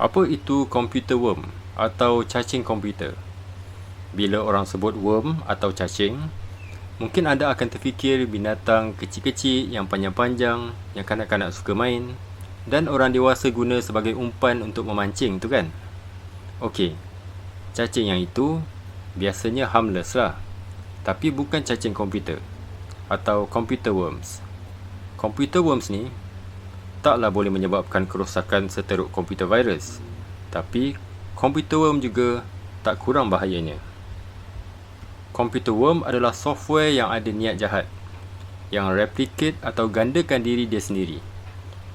Apa itu computer worm atau cacing komputer? Bila orang sebut worm atau cacing, mungkin anda akan terfikir binatang kecil-kecil yang panjang-panjang yang kanak-kanak suka main dan orang dewasa guna sebagai umpan untuk memancing tu kan? Okey, cacing yang itu biasanya harmless lah. Tapi bukan cacing komputer atau computer worms. Computer worms ni taklah boleh menyebabkan kerosakan seteruk komputer virus. Tapi computer worm juga tak kurang bahayanya. Computer worm adalah software yang ada niat jahat, yang replicate atau gandakan diri dia sendiri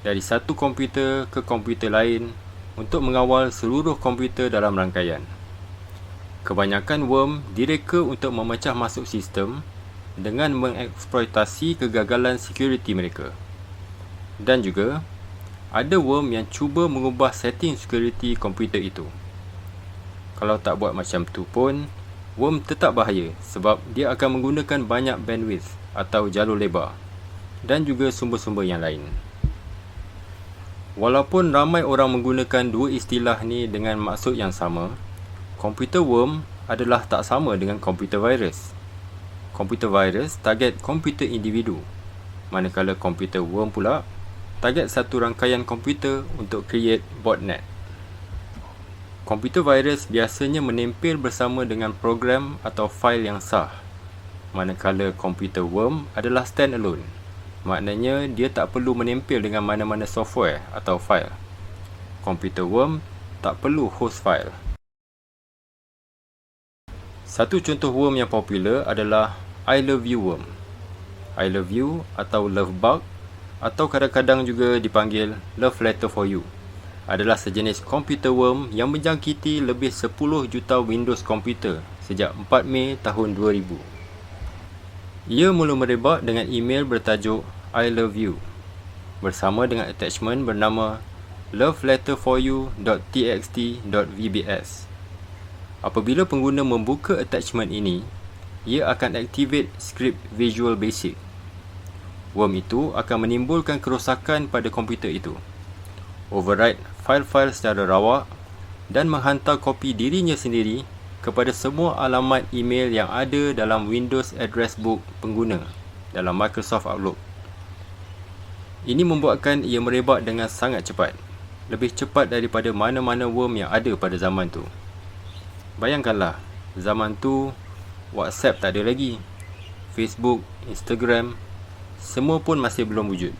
dari satu komputer ke komputer lain untuk mengawal seluruh komputer dalam rangkaian. Kebanyakan worm direka untuk memecah masuk sistem dengan mengeksploitasi kegagalan security mereka. Dan juga, ada worm yang cuba mengubah setting security komputer itu. Kalau tak buat macam tu pun, worm tetap bahaya sebab dia akan menggunakan banyak bandwidth atau jalur lebar dan juga sumber-sumber yang lain. Walaupun ramai orang menggunakan dua istilah ni dengan maksud yang sama, computer worm adalah tak sama dengan computer virus. Computer virus target komputer individu, manakala computer worm pula target satu rangkaian komputer untuk create botnet. Computer virus biasanya menempel bersama dengan program atau fail yang sah, manakala computer worm adalah stand-alone. Maknanya dia tak perlu menempel dengan mana-mana software atau fail. Computer worm tak perlu host file. Satu contoh worm yang popular adalah I love you worm. I love you atau love bug atau kadang-kadang juga dipanggil love letter for you adalah sejenis computer worm yang menjangkiti lebih 10 juta Windows komputer sejak 4 Mei tahun 2000. Ia mula merebak dengan email bertajuk I love you bersama dengan attachment bernama loveletterforyou.txt.vbs. Apabila pengguna membuka attachment ini, ia akan activate script Visual Basic. Worm itu akan menimbulkan kerosakan pada komputer itu, overwrite file-file secara rawak dan menghantar kopi dirinya sendiri kepada semua alamat email yang ada dalam Windows Address Book pengguna dalam Microsoft Outlook. Ini membuatkan ia merebak dengan sangat cepat, lebih cepat daripada mana-mana worm yang ada pada zaman tu. Bayangkanlah, zaman tu WhatsApp tak ada lagi, Facebook, Instagram, semua pun masih belum wujud.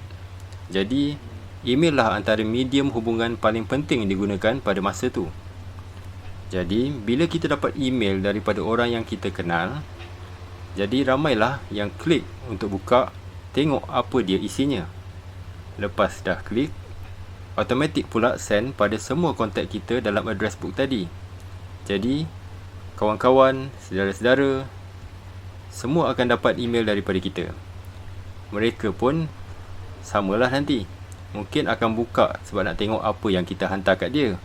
Jadi, email lah antara medium hubungan paling penting digunakan pada masa tu. Jadi, bila kita dapat email daripada orang yang kita kenal, jadi ramailah yang klik untuk buka, tengok apa dia isinya. Lepas dah klik, automatik pula send pada semua kontak kita dalam address book tadi. Jadi, kawan-kawan, saudara-saudara, semua akan dapat email daripada kita. Mereka pun samalah nanti. Mungkin akan buka sebab nak tengok apa yang kita hantar kat dia.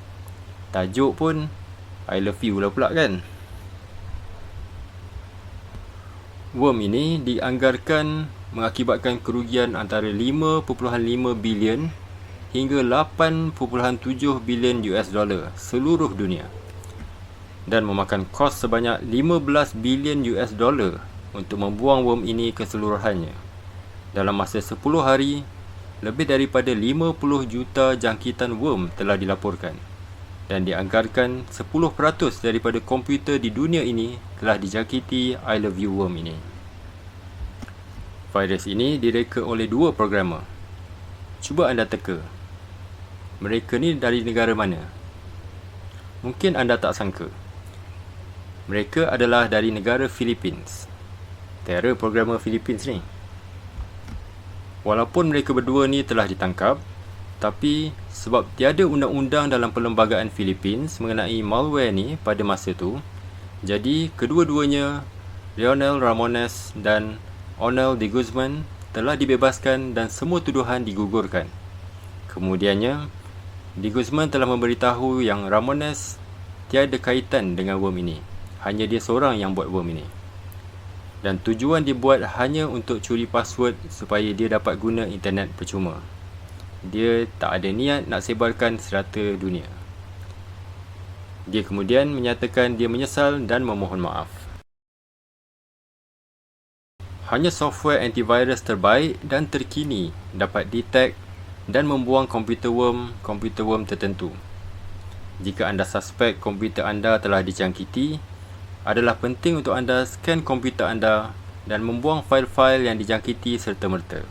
Tajuk pun I love you lah pula kan. Worm ini dianggarkan mengakibatkan kerugian antara 5.5 bilion hingga 8.7 bilion US dollar seluruh dunia dan memakan kos sebanyak 15 bilion US dollar untuk membuang worm ini keseluruhannya. Dalam masa 10 hari, lebih daripada 50 juta jangkitan worm telah dilaporkan dan dianggarkan 10% daripada komputer di dunia ini telah dijangkiti I love you worm ini. Virus ini direka oleh dua programmer. Cuba anda teka, mereka ni dari negara mana? Mungkin anda tak sangka. Mereka adalah dari negara Philippines. Terror programmer Philippines ni. Walaupun mereka berdua ni telah ditangkap, tapi sebab tiada undang-undang dalam perlembagaan Philippines mengenai malware ni pada masa tu, jadi kedua-duanya, Leonel Ramones dan Onel de Guzman, telah dibebaskan dan semua tuduhan digugurkan. Kemudiannya, de Guzman telah memberitahu yang Ramones tiada kaitan dengan worm ini. Hanya dia seorang yang buat worm ini. Dan tujuan dibuat hanya untuk curi password supaya dia dapat guna internet percuma. Dia tak ada niat nak sebarkan serata dunia. Dia kemudian menyatakan dia menyesal dan memohon maaf. Hanya software antivirus terbaik dan terkini dapat detect dan membuang komputer worm tertentu. Jika anda suspek komputer anda telah dijangkiti, adalah penting untuk anda scan komputer anda dan membuang fail-fail yang dijangkiti serta-merta.